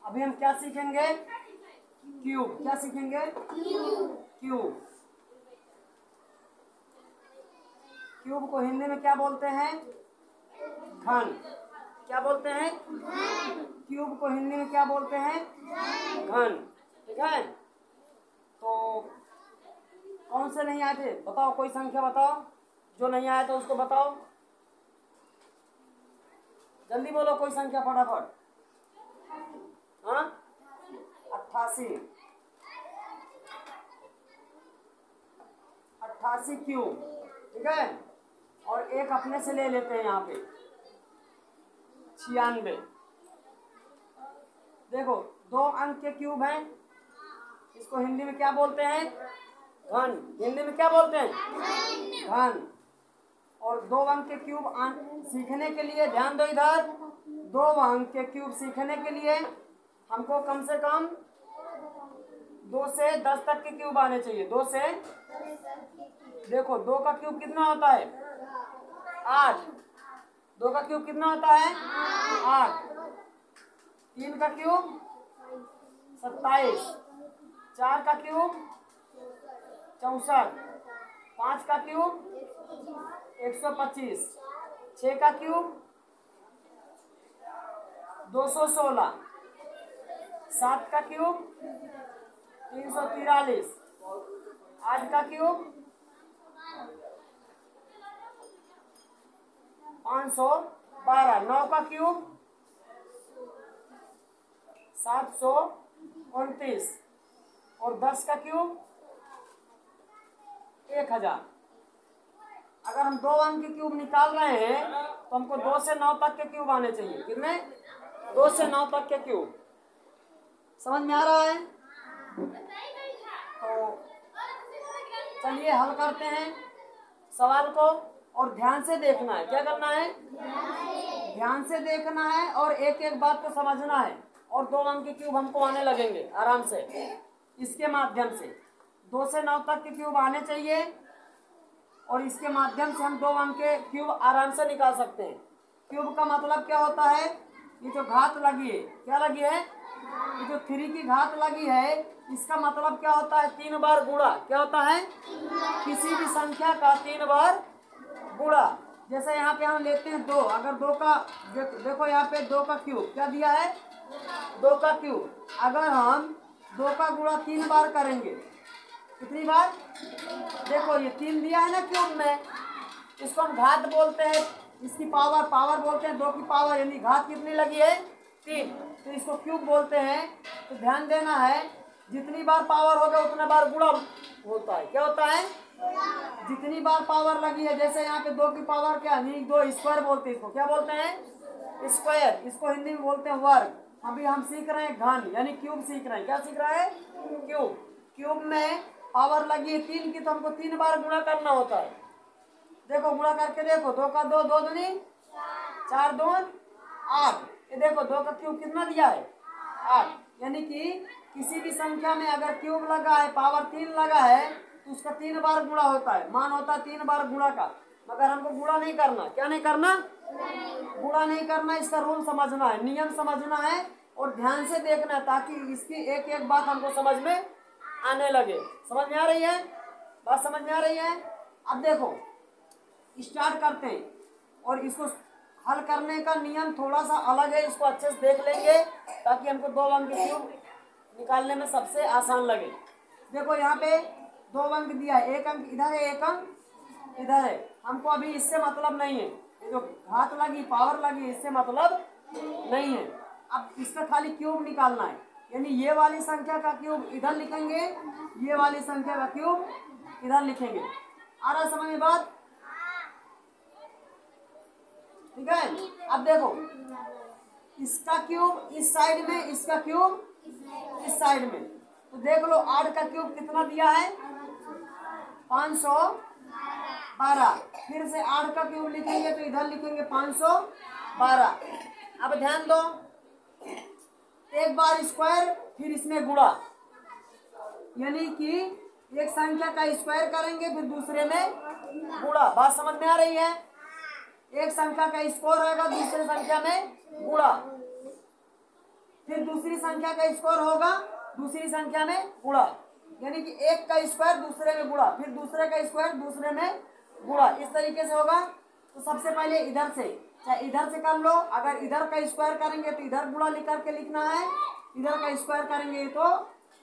अभी हम क्या सीखेंगे? क्यूब। क्या सीखेंगे? क्यूब। क्यूब को हिंदी में क्या बोलते हैं? घन। क्या बोलते हैं? क्यूब को हिंदी में क्या बोलते हैं? घन। ठीक है, तो कौन से नहीं आए थे बताओ, कोई संख्या बताओ, जो नहीं आया तो उसको बताओ, जल्दी बोलो कोई संख्या फटाफट। हाँ, 88। 88 क्यूब। ठीक है, और एक अपने से ले लेते हैं यहाँ पे 96। देखो 2 अंक के क्यूब हैं, इसको हिंदी में क्या बोलते हैं? घन। हिंदी में क्या बोलते हैं? घन। और 2 अंक के क्यूब सीखने के लिए ध्यान दो इधर, 2 अंक के क्यूब सीखने के लिए हमको कम से कम 2 से 10 तक के क्यूब आने चाहिए। 2 से देखो 2 का क्यूब कितना होता है? 8। 2 का क्यूब कितना होता है? 8। 3 का क्यूब 27। 4 का क्यूब 64। 5 का क्यूब 125। 6 का क्यूब 216। 7 का क्यूब 343। 8 का क्यूब 512। 9 का क्यूब 729। और 10 का क्यूब 1000। अगर हम 2 अंक के क्यूब निकाल रहे हैं तो हमको 2 से 9 तक के क्यूब आने चाहिए। कितने? 2 से 9 तक के क्यूब। समझ में आ रहा है? तो चलिए हल करते हैं सवाल को, और ध्यान से देखना है। क्या करना है? ध्यान से देखना है और एक एक बात को समझना है, और 2 अंक के क्यूब हमको आने लगेंगे आराम से। इसके माध्यम से 2 से 9 तक के क्यूब आने चाहिए, और इसके माध्यम से हम 2 अंक के क्यूब आराम से निकाल सकते हैं। क्यूब का मतलब क्या होता है? ये जो घात लगी है, क्या लगी है? ये जो 3 की घात लगी है, इसका मतलब क्या होता है? 3 बार गुणा। क्या होता है? किसी भी संख्या का 3 बार गुणा। जैसे यहाँ पे हम लेते हैं 2, अगर 2 का देखो यहाँ पे 2 का क्यूब क्या दिया है? 2 का क्यूब। अगर हम 2 का गुणा 3 बार करेंगे, कितनी बार? देखो ये 3 दिया है ना क्यूब में, इसको हम घात बोलते हैं, इसकी पावर बोलते हैं। 2 की पावर यानी घात कितनी लगी है? 3, तो इसको क्यूब बोलते हैं। तो ध्यान देना है, जितनी बार पावर होगा उतना बार गुणा होता है। क्या होता है? जितनी बार पावर लगी है, जैसे यहाँ पे 2 की पावर क्या है? 2 स्क्वायर बोलते हैं इसको। क्या बोलते हैं? स्क्वायर। इसको हिंदी में बोलते हैं वर्ग। अभी हम सीख रहे हैं घन, यानी क्यूब सीख रहे हैं। क्या सीख रहे हैं? क्यूब। क्यूब में पावर लगी है 3 की, तो हमको 3 बार गुणा करना होता है। देखो गुणा करके देखो, 2 का 2, 2 दूनी 4, 2 8। ये देखो 2 का क्यूब कितना दिया है? 8। यानी कि किसी भी संख्या में अगर क्यूब लगा है, पावर 3 लगा है, तो उसका 3 बार गुणा होता है। मान होता है 3 बार गुणा का, मगर हमको गुणा नहीं करना। क्या नहीं करना? गुणा नहीं करना। इसका रूल समझना है, नियम समझना है, और ध्यान से देखना है, ताकि इसकी एक एक बात हमको समझ में आने लगे। समझ में आ रही है? बात समझ में आ रही है? अब देखो स्टार्ट करते हैं, और इसको हल करने का नियम थोड़ा सा अलग है, इसको अच्छे से देख लेंगे ताकि हमको 2 अंक के क्यूब निकालने में सबसे आसान लगे। देखो यहाँ पे 2 अंक दिया है, 1 अंक इधर है, 1 अंक इधर है। हमको अभी इससे मतलब नहीं है, ये जो घात लगी, पावर लगी, इससे मतलब नहीं है। अब इसका खाली क्यूब निकालना है, यानी ये वाली संख्या का क्यूब इधर लिखेंगे, ये वाली संख्या का क्यूब इधर लिखेंगे। आ रहा समझ में बात? ठीक है। अब देखो इसका क्यूब इस साइड में, इसका क्यूब इस साइड में, तो देख लो 8 का क्यूब कितना दिया है? 512। फिर से 8 का क्यूब लिखेंगे तो इधर लिखेंगे 512। अब ध्यान दो, एक बार स्क्वायर, फिर इसमें गुणा, यानी कि एक संख्या का स्क्वायर करेंगे फिर दूसरे में गुणा। बात समझ में आ रही है? एक संख्या का स्क्वायर होगा, दूसरे संख्या में गुणा। फिर दूसरी संख्या का स्क्वायर होगा दूसरी संख्या में गुणा, यानी कि एक का स्क्वायर दूसरे में गुणा, फिर दूसरे का स्क्वायर दूसरे में गुणा, इस तरीके से होगा। तो सबसे पहले इधर से, चाहे इधर से कर लो, अगर इधर का स्क्वायर करेंगे तो इधर गुणा लिख करके लिखना है, इधर का स्क्वायर करेंगे तो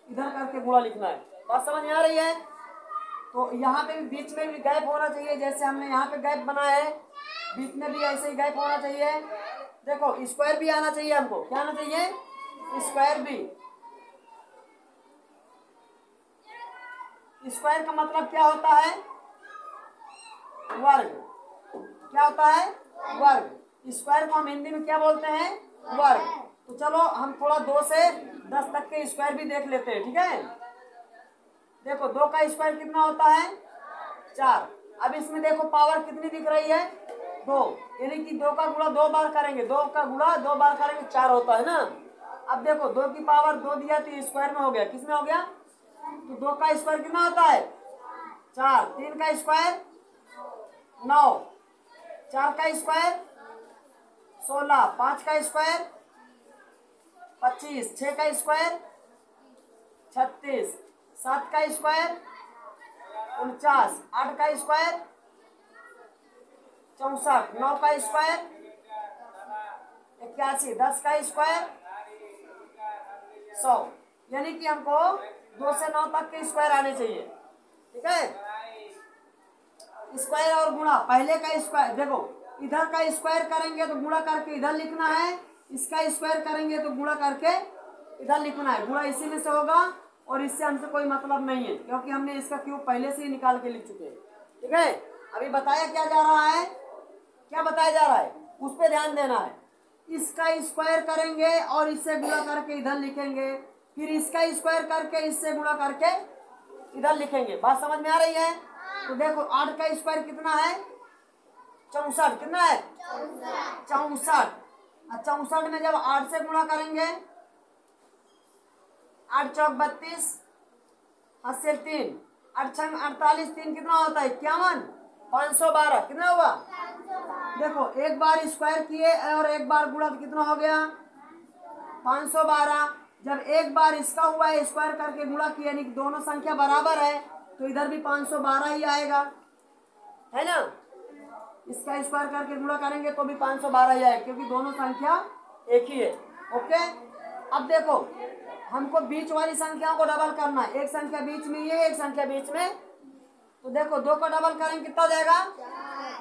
इधर करके गुणा लिखना है। बात समझ में आ रही है? तो यहाँ पे भी बीच में भी गैप होना चाहिए, जैसे हमने यहाँ पे गैप बनाया है, बीच में भी ऐसे ही गैप होना चाहिए। देखो स्क्वायर भी आना चाहिए हमको, क्या आना चाहिए? स्क्वायर भी। स्क्वायर का मतलब क्या होता है? वर्ग। क्या होता है? वर्ग। स्क्वायर को हम हिंदी में क्या बोलते हैं? वर्ग। तो चलो हम थोड़ा 2 से 10 तक के स्क्वायर भी देख लेते हैं, ठीक है? देखो 2 का स्क्वायर कितना होता है? 4। अब इसमें देखो पावर कितनी दिख रही है? 2, यानी कि 2 का गुणा 2 बार करेंगे, 2 का गुणा 2 बार करेंगे 4 होता है ना। अब देखो 2 की पावर 2 दिया तो स्क्वायर में हो गया, किसमें हो गया? तो 2 का स्क्वायर कितना होता है? 4। 3 का स्क्वायर 9, 4 का स्क्वायर 16, 5 का स्क्वायर 25, 6 का स्क्वायर 36, 7 का स्क्वायर 49, 8 का स्क्वायर 64, 9 का स्क्वायर 81, 10 का स्क्वायर 100, यानी कि हमको 2 से 9 तक के स्क्वायर आने चाहिए, ठीक है? स्क्वायर और गुणा, पहले का स्क्वायर देखो, इधर का स्क्वायर करेंगे तो गुणा करके इधर लिखना है, इसका स्क्वायर करेंगे तो गुणा करके इधर लिखना है। गुणा इसी में से होगा और इससे हमसे कोई मतलब नहीं है, क्योंकि हमने इसका क्यूब पहले से ही निकाल के लिख चुके हैं, ठीक है? अभी बताया क्या जा रहा है? क्या बताया जा रहा है उस पर ध्यान देना है। इसका स्क्वायर करेंगे और इससे गुणा करके इधर लिखेंगे, फिर इसका स्क्वायर करके इससे गुणा करके इधर लिखेंगे। बात समझ में आ रही है? तो देखो 8 का स्क्वायर कितना है? 64। कितना है? 64। 64 में जब 8 से गुणा करेंगे, 8 चौक 32, 80 3, 8 छंग 48, 3 कितना होता है? 51, 512। कितना हुआ? देखो एक बार स्क्वायर किए और एक बार गुणा तो कितना हो गया? 512। जब एक बार इसका हुआ है स्क्वायर करके गुणा किया, यानी कि दोनों संख्या बराबर है, तो इधर भी 512 ही आएगा, है ना? इसका स्क्वायर करके गुणा करेंगे तो भी 512 ही आएगा, क्योंकि दोनों संख्या एक ही है। ओके, अब देखो हमको बीच वाली संख्याओं को डबल करना है। एक संख्या बीच में ये, एक संख्या बीच में, तो देखो 2 को डबल करेंगे कितना हो जाएगा?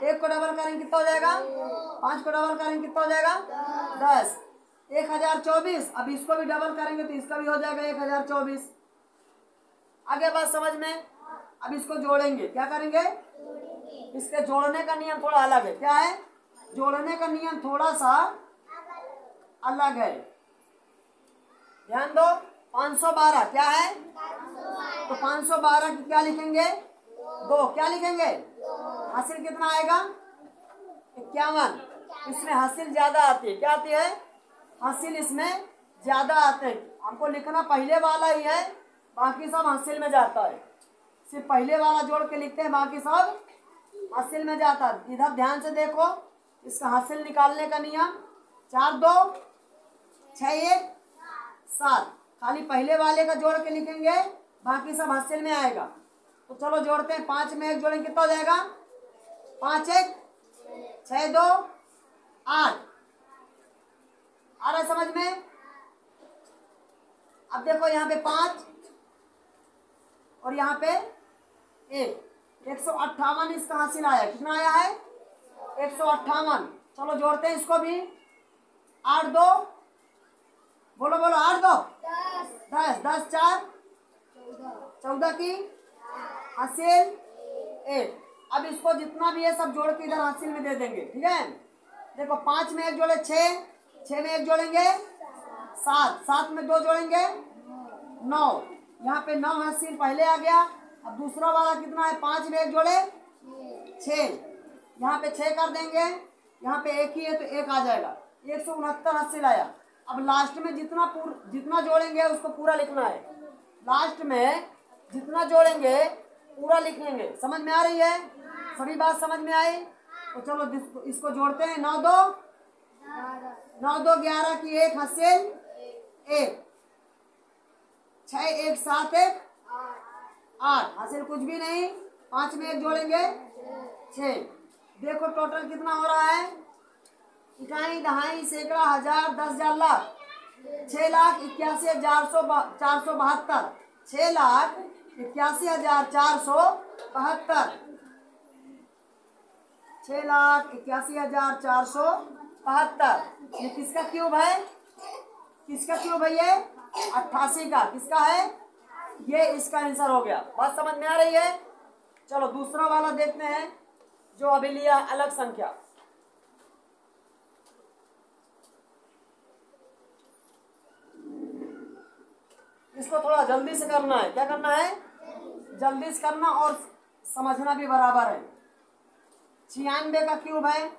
1 को डबल करेंगे कितना हो जाएगा? 5 को डबल करेंगे कितना हो जाएगा? 10। 1024। अब इसको भी डबल करेंगे तो इसका भी हो जाएगा 1024। आगे बात समझ में? अब इसको जोड़ेंगे, क्या करेंगे? इसके जोड़ने का नियम थोड़ा अलग है। क्या है? जोड़ने का नियम थोड़ा सा अलग है, ध्यान दो। 512 क्या है? तो 512 की क्या लिखेंगे? 2। क्या लिखेंगे? हासिल कितना आएगा? 51। इसमें हासिल ज्यादा आती है। क्या आती है? हासिल इसमें ज्यादा आते हैं। हमको लिखना पहले वाला ही है, बाकी सब हासिल में जाता है। सिर्फ पहले वाला जोड़ के लिखते हैं, बाकी सब हासिल में जाता है। इधर ध्यान से देखो, इसका हासिल निकालने का नियम 4 2 6 1 7। खाली पहले वाले का जोड़ के लिखेंगे, बाकी सब हासिल में आएगा। तो चलो जोड़ते हैं। 5 में 1 जोड़ेंगे कितना हो जाएगा? 5 1 6 2 8। आ रहा समझ में? अब देखो यहाँ पे 5 और यहाँ पे 1, 158 इसका हासिल आया। कितना आया है? 158। चलो जोड़ते हैं इसको भी। 8 2 बोलो बोलो 8 2 10 10 4 14 की हासिल 1। अब इसको जितना भी है सब जोड़ के इधर हासिल में दे देंगे, ठीक है? देखो 5 में 1 जोड़े 6, 6 में 1 जोड़ेंगे 7, 7 में 2 जोड़ेंगे 9। यहाँ पे 9 हासिल पहले आ गया। अब दूसरा वाला कितना है? 5 में 1 जोड़े 6, यहाँ पे 6 कर देंगे, यहाँ पे 1 ही है तो 1 आ जाएगा। 169 हासिल आया। अब लास्ट में जितना जोड़ेंगे उसको पूरा लिखना है। लास्ट में जितना जोड़ेंगे पूरा लिख लेंगे। समझ में आ रही है? सभी बात समझ में आई? तो चलो इसको जोड़ते हैं। 9 2 11 की 1 हासिल 7 1 8, हासिल कुछ भी नहीं। 5 में 1 जोड़ेंगे 6। देखो टोटल कितना हो रहा है, इकाई, दहाई, सैकड़ा, हजार, 10,000, लाख। 6,81,472, 6,81,472, 6,81,472। ये किसका क्यूब है, किसका क्यूब है ये, 88 का। किसका है ये, इसका आंसर हो गया। बात समझ में आ रही है। चलो दूसरा वाला देखते हैं जो अभी लिया अलग संख्या। इसको थोड़ा जल्दी से करना है। क्या करना है, जल्दी से करना और समझना भी बराबर है। 96 का क्यूब है।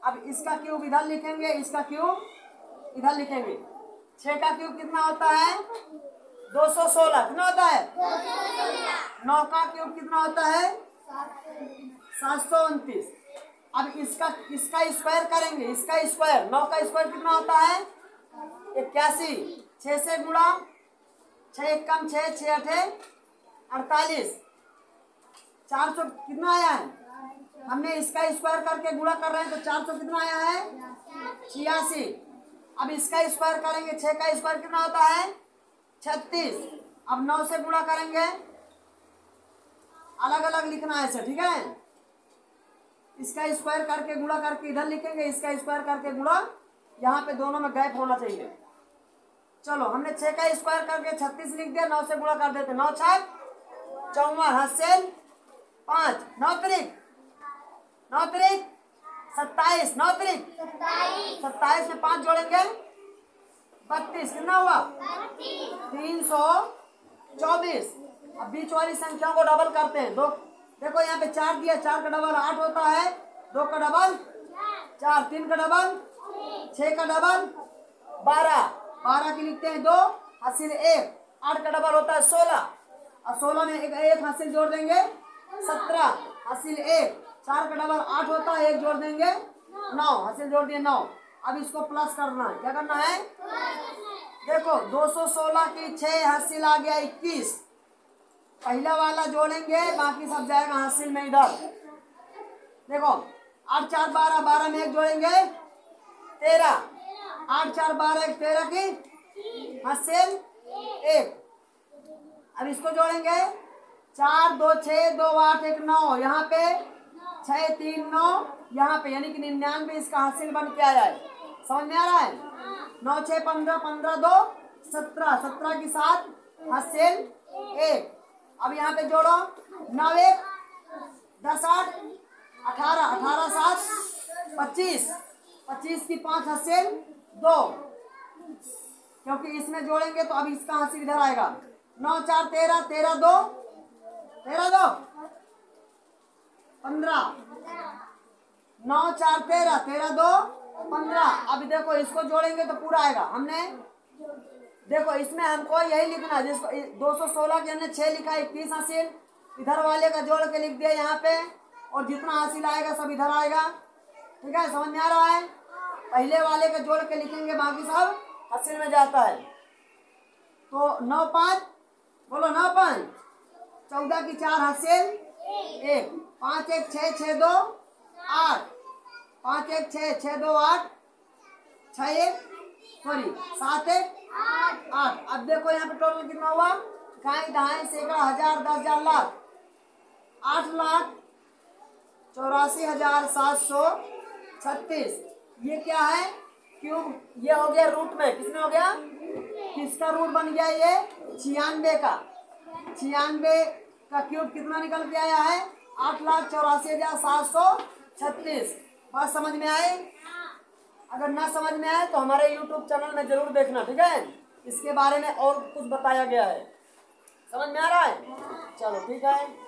अब इसका क्यूब इधर लिखेंगे, इसका क्यूब इधर लिखेंगे। 6 का क्यूब कितना होता है, 216। कितना होता है, 9 का क्यूब कितना होता है, 729। अब इसका स्क्वायर करेंगे, इसका स्क्वायर, 9 का स्क्वायर कितना होता है, 81। 6 से गुणा, 6 1 कम 6, 6 8 48, 400 कितना आया है। हमने इसका स्क्वायर करके गुणा कर रहे हैं तो 400 कितना आया है, 86। अब इसका स्क्वायर करेंगे, 6 का स्क्वायर कितना होता है, 36। अब 9 से गुणा करेंगे, अलग अलग लिखना है इसे, ठीक है। इसका स्क्वायर करके गुणा करके इधर लिखेंगे, इसका स्क्वायर करके गुणा, यहाँ पे दोनों में गैप होना चाहिए। चलो हमने 6 का स्क्वायर करके 36 लिख दिया, 9 से गुणा कर देते। 9 6 54, हासिल 5, 9 3 27, 9 3 27 में 5 जोड़ेंगे 32। कितना हुआ, 324। अब बीच वाली संख्या को डबल करते हैं। दो देखो यहाँ पे 4 दिया, 4 का डबल 8 होता है, 2 का डबल 4, 3 का डबल 6 का डबल 12, 12 की लिखते हैं 2, हासिल 1। 8 का डबल होता है 16, और 16 में एक हासिल जोड़ देंगे 17, हासिल 1। 4 का डबल 8 होता है, 1 जोड़ देंगे 9, हासिल जोड़ दिए 9। अब इसको प्लस करना है। क्या करना है, देखो 216 की 6, हासिल आ गया 21। पहला वाला जोड़ेंगे, बाकी सब जाएगा हासिल में इधर। देखो 8 4 12, 12 में 1 जोड़ेंगे 13, 8 4 12 1 13 की हासिल 1। अब इसको जोड़ेंगे, 4 2 6 2 8 1 9, यहाँ पे 6 3 9, यहाँ पे यानी कि 99 इसका हासिल बन के आया है। समझ में आ रहा है। 9 6 15, 15 2 17, 17 की 7 हासिल 1। अब यहाँ पे जोड़ो, 9 1 10 8 18, 18 7 25, 25 की 5 हासिल 2, क्योंकि इसमें जोड़ेंगे तो अब इसका हासिल इधर आएगा। 9 4 13, 13 2 15, 9 4 13, 13 2 15। अब देखो इसको जोड़ेंगे तो पूरा आएगा। हमने देखो इसमें हमको यही लिखना है, जिसको 216 के हमने 6 लिखा, 21 हासिल इधर वाले का जोड़ के लिख दिया यहाँ पे, और जितना हासिल आएगा सब इधर आएगा। ठीक है, समझ में आ रहा है। पहले वाले का जोड़ के लिखेंगे, बाकी सब हासिल में जाता है। तो 9 5, बोलो 9 5, 14 की 4 हासिल 1, 5 1 6 6 2 8, 5 1 6 6 2 8, 6 1 सॉरी 7 1 8। अब देखो यहाँ पे टोटल कितना हुआ, इकाई दहाई सैकड़ा हजार 10,000 लाख। 8,84,736। ये क्या है, क्यूब। ये हो गया रूट में, किसमें हो गया, किसका रूट बन गया, ये 96 का। 96 का क्यूब कितना निकल के आया है, 8,84,736। बात समझ में आए। अगर ना समझ में आए तो हमारे YouTube चैनल में जरूर देखना, ठीक है। इसके बारे में और कुछ बताया गया है। समझ में आ रहा है, चलो ठीक है।